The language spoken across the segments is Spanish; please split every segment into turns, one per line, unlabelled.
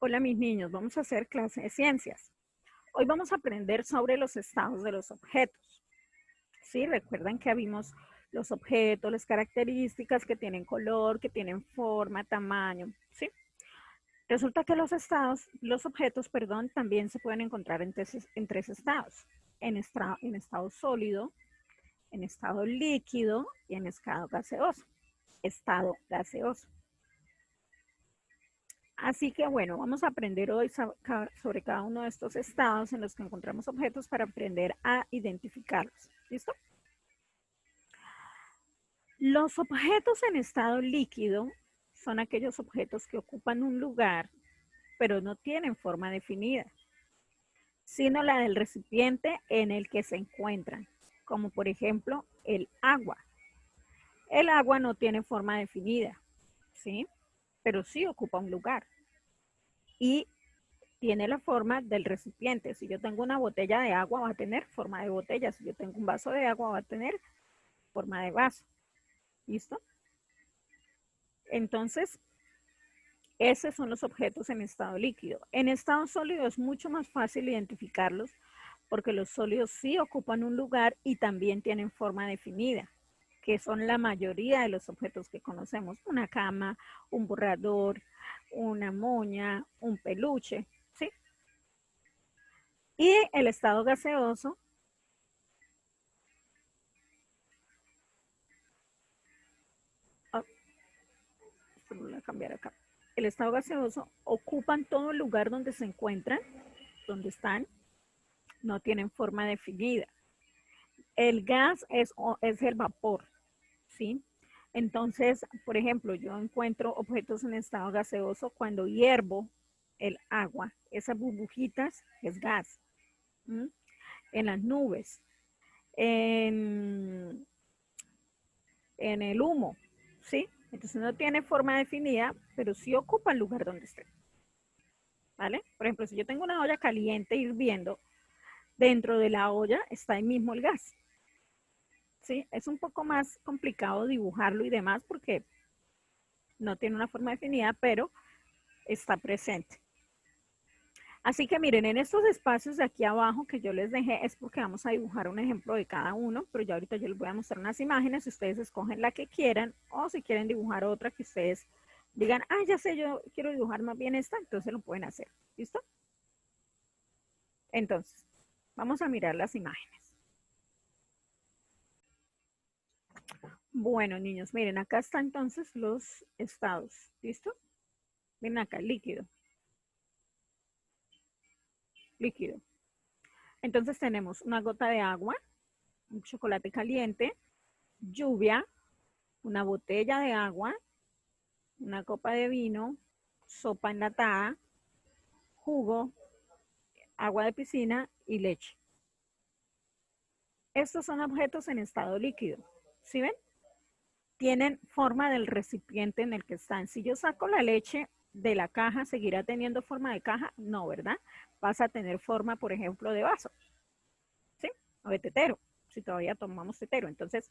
Hola mis niños, vamos a hacer clase de ciencias. Hoy vamos a aprender sobre los estados de los objetos. ¿Sí? Recuerdan que vimos los objetos, las características que tienen color, que tienen forma, tamaño. ¿Sí? Resulta que los objetos, perdón, también se pueden encontrar en tres estados. En estado sólido, en estado líquido y en estado gaseoso. Estado gaseoso. Así que bueno, vamos a aprender hoy sobre cada uno de estos estados en los que encontramos objetos para aprender a identificarlos. ¿Listo? Los objetos en estado líquido son aquellos objetos que ocupan un lugar, pero no tienen forma definida, sino la del recipiente en el que se encuentran, como por ejemplo el agua. El agua no tiene forma definida, ¿sí? Pero sí ocupa un lugar. Y tiene la forma del recipiente. Si yo tengo una botella de agua, va a tener forma de botella. Si yo tengo un vaso de agua, va a tener forma de vaso. ¿Listo? Entonces, esos son los objetos en estado líquido. En estado sólido es mucho más fácil identificarlos porque los sólidos sí ocupan un lugar y también tienen forma definida, que son la mayoría de los objetos que conocemos. Una cama, un borrador, una moña, un peluche, ¿sí? Y el estado gaseoso lo voy a cambiar acá. El estado gaseoso ocupan todo el lugar donde se encuentran, donde están, no tienen forma definida. El gas es el vapor, ¿sí? Entonces, por ejemplo, yo encuentro objetos en estado gaseoso cuando hiervo el agua. Esas burbujitas es gas. ¿Mm? En las nubes, en, en el humo, ¿sí? Entonces no tiene forma definida, pero sí ocupa el lugar donde esté. ¿Vale? Por ejemplo, si yo tengo una olla caliente hirviendo, dentro de la olla está ahí mismo el gas. ¿Sí? Es un poco más complicado dibujarlo y demás porque no tiene una forma definida, pero está presente. Así que miren, en estos espacios de aquí abajo que yo les dejé es porque vamos a dibujar un ejemplo de cada uno, pero ya ahorita yo les voy a mostrar unas imágenes, si ustedes escogen la que quieran o si quieren dibujar otra que ustedes digan, ah, ya sé, yo quiero dibujar más bien esta, entonces lo pueden hacer. ¿Listo? Entonces, vamos a mirar las imágenes. Bueno, niños, miren, acá están entonces los estados. ¿Listo? Miren acá, líquido. Líquido. Entonces tenemos una gota de agua, un chocolate caliente, lluvia, una botella de agua, una copa de vino, sopa enlatada, jugo, agua de piscina y leche. Estos son objetos en estado líquido. ¿Sí ven? Tienen forma del recipiente en el que están. Si yo saco la leche de la caja, ¿seguirá teniendo forma de caja? No, ¿verdad? Vas a tener forma, por ejemplo, de vaso, ¿sí? O de tetero, si todavía tomamos tetero. Entonces,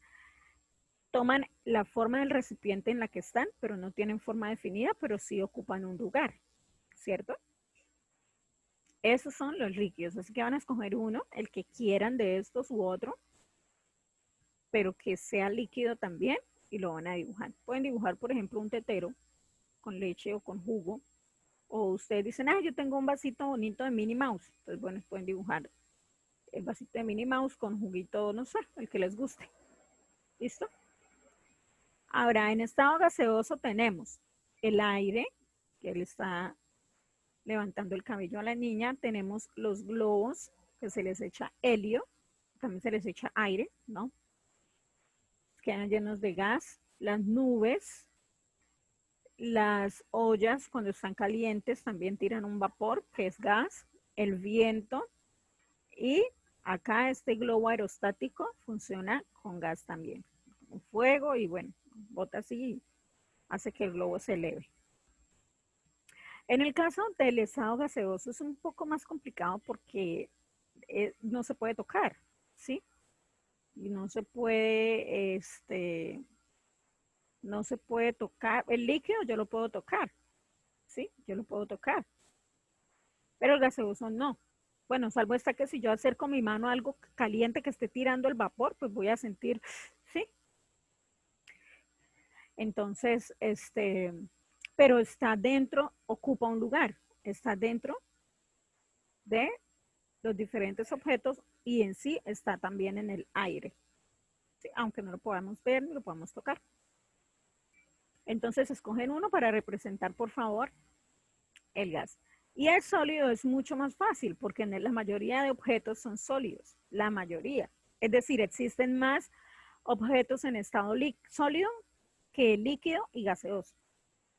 toman la forma del recipiente en la que están, pero no tienen forma definida, pero sí ocupan un lugar, ¿cierto? Esos son los líquidos, así que van a escoger uno, el que quieran de estos u otro, pero que sea líquido también y lo van a dibujar. Pueden dibujar, por ejemplo, un tetero con leche o con jugo, o ustedes dicen, ah, yo tengo un vasito bonito de Minnie Mouse, entonces, bueno, pueden dibujar el vasito de Minnie Mouse con juguito, no sé, el que les guste. ¿Listo? Ahora, en estado gaseoso tenemos el aire, que le está levantando el cabello a la niña. Tenemos los globos, que se les echa helio, también se les echa aire, ¿no? Quedan llenos de gas. Las nubes, las ollas cuando están calientes también tiran un vapor, que es gas. El viento y acá este globo aerostático funciona con gas también, con fuego y bueno, bota así y hace que el globo se eleve. En el caso del estado gaseoso es un poco más complicado porque no se puede tocar, ¿sí? Y no se puede, no se puede tocar. El líquido yo lo puedo tocar, ¿sí? Yo lo puedo tocar. pero el gaseoso no. Bueno, salvo está que si yo acerco mi mano a algo caliente que esté tirando el vapor, pues voy a sentir, sí. Entonces, pero está dentro, ocupa un lugar, está dentro de los diferentes objetos y en sí está también en el aire, ¿sí? Aunque no lo podamos ver ni lo podamos tocar. Entonces, escogen uno para representar, por favor, el gas. Y el sólido es mucho más fácil porque en la mayoría de objetos son sólidos, la mayoría. Es decir, existen más objetos en estado sólido que líquido y gaseoso.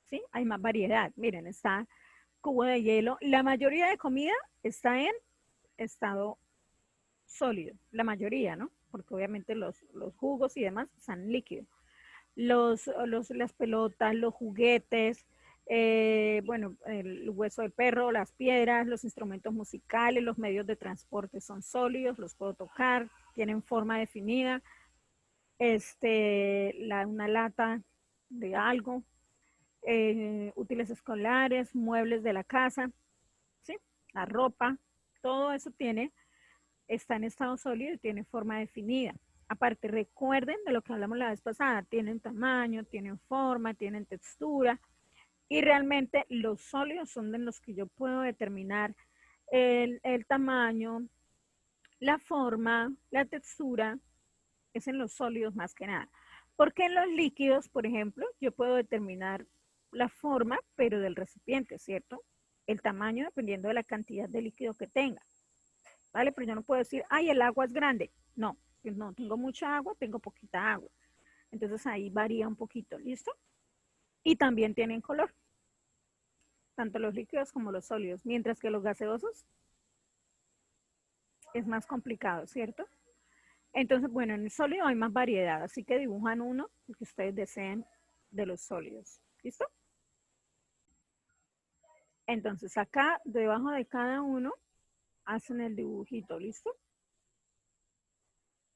¿Sí? Hay más variedad. Miren, está cubo de hielo. La mayoría de comida está en estado sólido. La mayoría, ¿no? Porque obviamente los jugos y demás están líquidos. Las pelotas, los juguetes, bueno, el hueso del perro, las piedras, los instrumentos musicales, los medios de transporte son sólidos, los puedo tocar, tienen forma definida, una lata de algo, útiles escolares, muebles de la casa, ¿sí? La ropa, todo eso está en estado sólido y tiene forma definida. Aparte, recuerden de lo que hablamos la vez pasada, tienen tamaño, tienen forma, tienen textura y realmente los sólidos son de los que yo puedo determinar el tamaño, la forma, la textura, es en los sólidos más que nada. Porque en los líquidos, por ejemplo, yo puedo determinar la forma, pero del recipiente, ¿cierto? El tamaño dependiendo de la cantidad de líquido que tenga. ¿Vale? Pero yo no puedo decir, ay, el agua es grande. No, pues no, tengo mucha agua, tengo poquita agua. Entonces ahí varía un poquito, ¿listo? Y también tienen color, tanto los líquidos como los sólidos, mientras que los gaseosos es más complicado, ¿cierto? Entonces, bueno, en el sólido hay más variedad, así que dibujan uno que ustedes deseen de los sólidos. ¿Listo? Entonces, acá debajo de cada uno hacen el dibujito, ¿listo?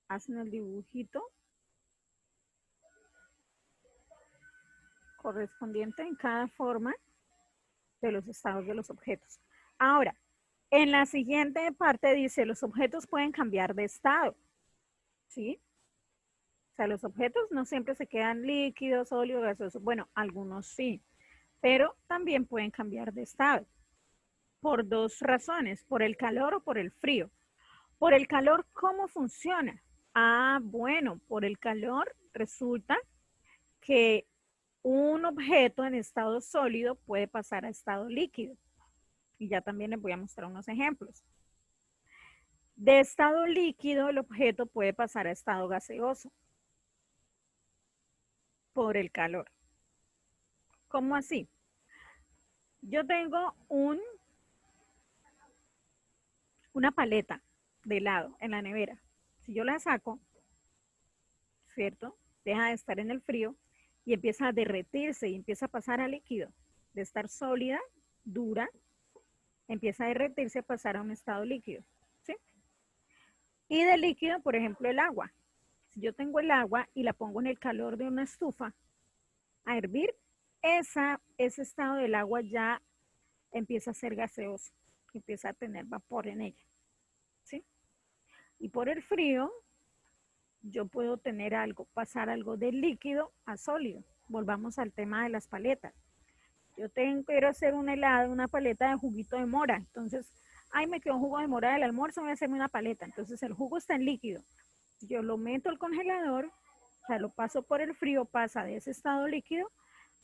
Hacen el dibujito correspondiente en cada forma de los estados de los objetos. Ahora, en la siguiente parte dice, los objetos pueden cambiar de estado, ¿sí? O sea, los objetos no siempre se quedan líquidos, sólidos, gaseosos. Bueno, algunos sí, pero también pueden cambiar de estado por dos razones, por el calor o por el frío. Por el calor, ¿cómo funciona? Ah, bueno, por el calor resulta que un objeto en estado sólido puede pasar a estado líquido. Y ya también les voy a mostrar unos ejemplos. De estado líquido, el objeto puede pasar a estado gaseoso por el calor. ¿Cómo así? Yo tengo una paleta de helado en la nevera. Si yo la saco, ¿cierto? Deja de estar en el frío y empieza a derretirse y empieza a pasar a líquido. De estar sólida, dura, empieza a derretirse a pasar a un estado líquido. ¿Sí? Y de líquido, por ejemplo, el agua. Si yo tengo el agua y la pongo en el calor de una estufa a hervir, ese estado del agua ya empieza a ser gaseoso, empieza a tener vapor en ella. ¿Sí? Y por el frío, yo puedo tener algo, pasar algo de líquido a sólido. Volvamos al tema de las paletas. Quiero hacer un helado, una paleta de juguito de mora. Entonces, ay, me quedó un jugo de mora del almuerzo, voy a hacerme una paleta. Entonces, el jugo está en líquido. Yo lo meto al congelador, o sea, lo paso por el frío, pasa de ese estado líquido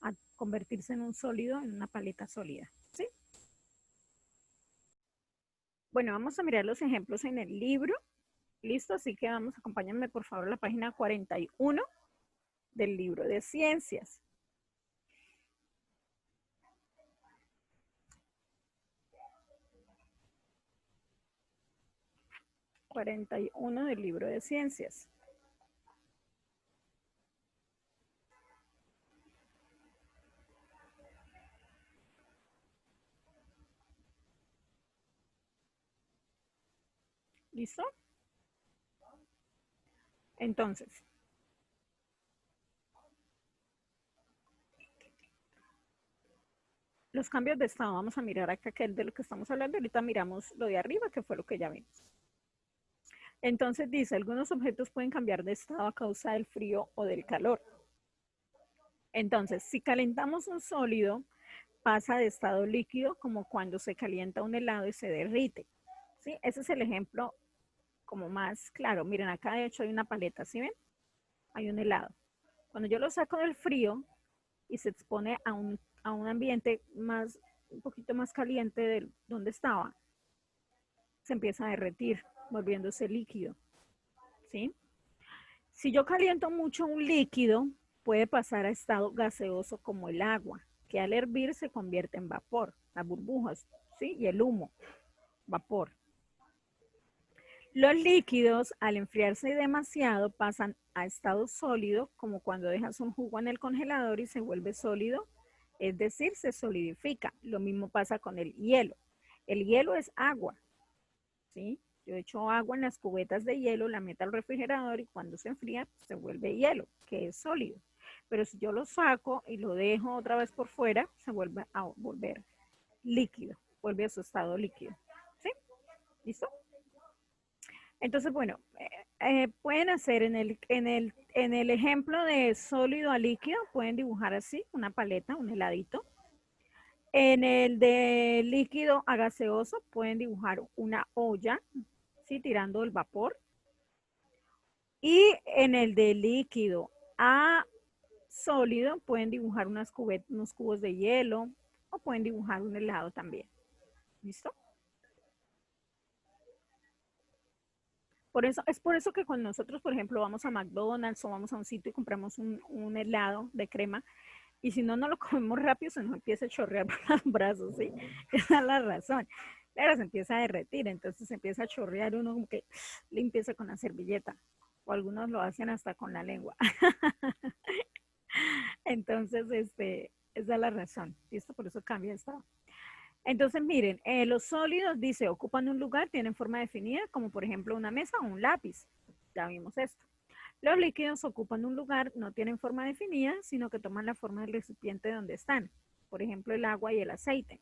a convertirse en un sólido, en una paleta sólida. ¿Sí? Bueno, vamos a mirar los ejemplos en el libro. Listo, así que vamos, acompáñenme por favor a la página 41 del libro de ciencias. 41 del libro de ciencias. ¿Listo? Entonces, los cambios de estado, vamos a mirar acá que es de lo que estamos hablando, ahorita miramos lo de arriba, que fue lo que ya vimos. Entonces dice, algunos objetos pueden cambiar de estado a causa del frío o del calor. Entonces, si calentamos un sólido, pasa de estado líquido como cuando se calienta un helado y se derrite. ¿Sí? Ese es el ejemplo como más claro. Miren, acá de hecho hay una paleta, ¿sí ven? Hay un helado. Cuando yo lo saco del frío y se expone a un ambiente más, un poquito más caliente de donde estaba, se empieza a derretir, volviéndose líquido, ¿sí? Si yo caliento mucho un líquido, puede pasar a estado gaseoso como el agua, que al hervir se convierte en vapor, las burbujas, ¿sí? Y el humo, vapor. Los líquidos, al enfriarse demasiado, pasan a estado sólido, como cuando dejas un jugo en el congelador y se vuelve sólido, es decir, se solidifica. Lo mismo pasa con el hielo. El hielo es agua, ¿sí? Yo echo agua en las cubetas de hielo, la meto al refrigerador y cuando se enfría se vuelve hielo, que es sólido. Pero si yo lo saco y lo dejo otra vez por fuera, se vuelve a volver líquido, vuelve a su estado líquido. ¿Sí? ¿Listo? Entonces, bueno, pueden hacer en el ejemplo de sólido a líquido, pueden dibujar así una paleta, un heladito. En el de líquido a gaseoso pueden dibujar una olla, ¿sí? Tirando el vapor. Y en el de líquido a sólido pueden dibujar unos cubos de hielo o pueden dibujar un helado también. ¿Listo? Por eso, es por eso que cuando nosotros, por ejemplo, vamos a McDonald's o vamos a un sitio y compramos un helado de crema, y si no, no lo comemos rápido, se nos empieza a chorrear por los brazos, ¿sí? Esa es la razón. Claro, se empieza a derretir, entonces se empieza a chorrear, uno como que limpieza con la servilleta, o algunos lo hacen hasta con la lengua. Entonces, esa es la razón, ¿listo? Por eso cambia esto. Entonces, miren, los sólidos, dice, ocupan un lugar, tienen forma definida, como por ejemplo una mesa o un lápiz. Ya vimos esto. Los líquidos ocupan un lugar, no tienen forma definida, sino que toman la forma del recipiente donde están. Por ejemplo, el agua y el aceite.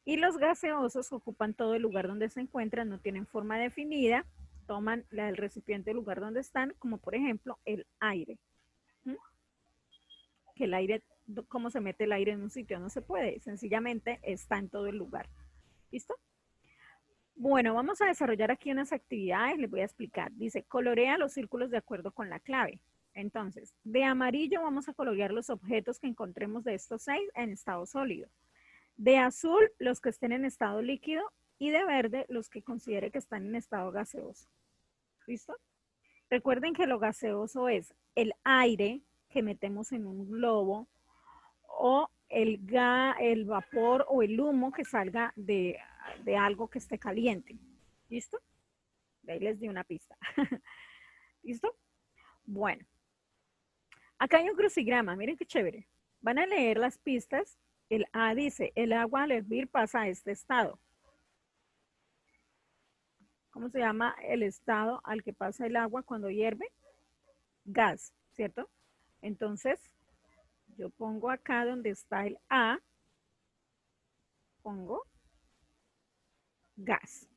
Y los gaseosos ocupan todo el lugar donde se encuentran, no tienen forma definida, toman el recipiente del lugar donde están, como por ejemplo el aire. ¿Mm? Que el aire, cómo se mete el aire en un sitio, no se puede, sencillamente está en todo el lugar. ¿Listo? Bueno, vamos a desarrollar aquí unas actividades, les voy a explicar. Dice, colorea los círculos de acuerdo con la clave. Entonces, de amarillo vamos a colorear los objetos que encontremos de estos 6 en estado sólido. De azul, los que estén en estado líquido. Y de verde, los que considere que están en estado gaseoso. ¿Listo? Recuerden que lo gaseoso es el aire que metemos en un globo o el vapor o el humo que salga de algo que esté caliente. ¿Listo? De ahí les di una pista. ¿Listo? Bueno, acá hay un crucigrama, miren qué chévere. Van a leer las pistas. El A dice, el agua al hervir pasa a este estado. ¿Cómo se llama el estado al que pasa el agua cuando hierve? Gas, ¿cierto? Entonces, yo pongo acá donde está el A, pongo gas.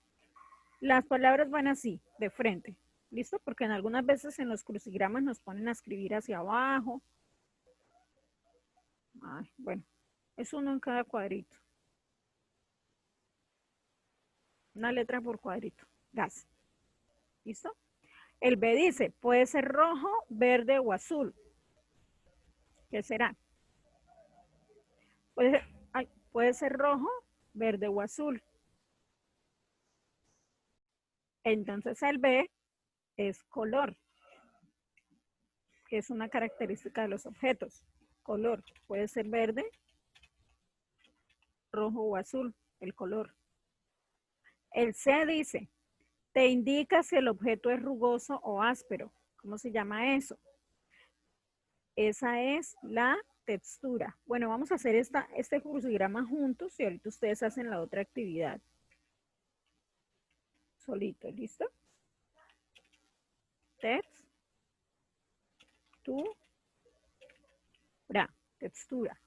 Las palabras van así, de frente. ¿Listo? Porque en algunas veces en los crucigramas nos ponen a escribir hacia abajo. Ay, bueno, es uno en cada cuadrito. Una letra por cuadrito. Gas. ¿Listo? El B dice, puede ser rojo, verde o azul. ¿Qué será? Puede ser rojo, verde o azul. Entonces el B es color, que es una característica de los objetos. Color, puede ser verde, rojo o azul, el color. El C dice, te indica si el objeto es rugoso o áspero. ¿Cómo se llama eso? Esa es la textura. Bueno, vamos a hacer este crucigrama juntos y ahorita ustedes hacen la otra actividad. Solito, ¿listo? Textura. Textura.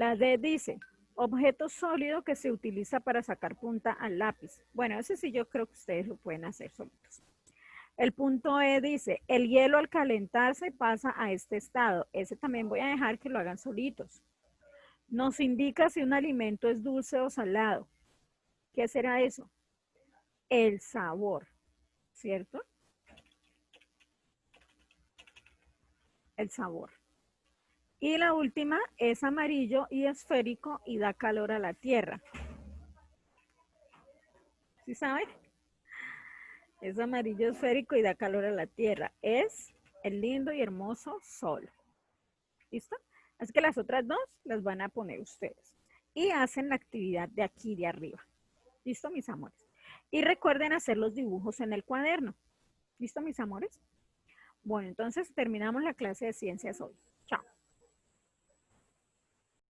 La D dice, objeto sólido que se utiliza para sacar punta al lápiz. Bueno, ese sí yo creo que ustedes lo pueden hacer solitos. El punto E dice, el hielo al calentarse pasa a este estado. Ese también voy a dejar que lo hagan solitos. Nos indica si un alimento es dulce o salado. ¿Qué será eso? El sabor, ¿cierto? El sabor. Y la última es amarillo y esférico y da calor a la tierra. ¿Sí saben? Es amarillo esférico y da calor a la tierra. Es el lindo y hermoso sol. ¿Listo? Así que las otras dos las van a poner ustedes. Y hacen la actividad de aquí de arriba. ¿Listo, mis amores? Y recuerden hacer los dibujos en el cuaderno. ¿Listo, mis amores? Bueno, entonces terminamos la clase de ciencias hoy.